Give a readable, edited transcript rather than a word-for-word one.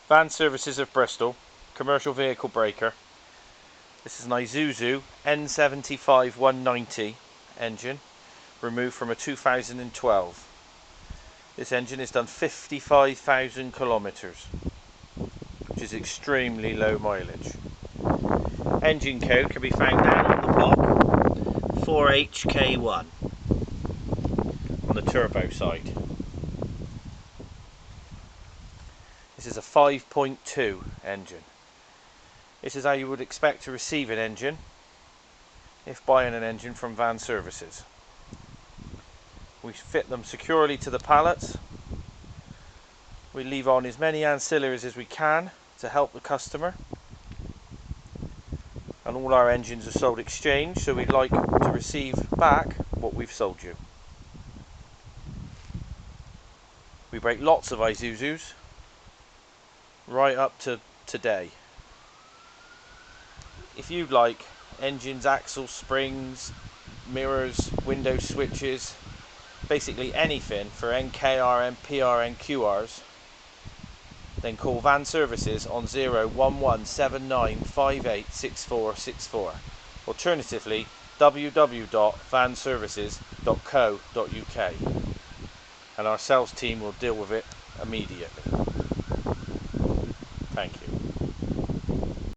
Van Services of Bristol, commercial vehicle breaker. This is an Isuzu N75.190 engine, removed from a 2012. This engine has done 55,000 kilometres, which is extremely low mileage. Engine code can be found down on the block, 4HK1 on the turbo side. This is a 5.2 engine. This is how you would expect to receive an engine if buying an engine from Van Services. We fit them securely to the pallets. We leave on as many ancillaries as we can to help the customer. And all our engines are sold exchange, so we'd like to receive back what we've sold you. We break lots of Isuzus, right up to today. If you'd like engines, axles, springs, mirrors, window switches, basically anything for Nqr, PR and Nqrs, then call Van Services on 01179586464. Alternatively, www.vanservices.co.uk, and our sales team will deal with it immediately. Thank you.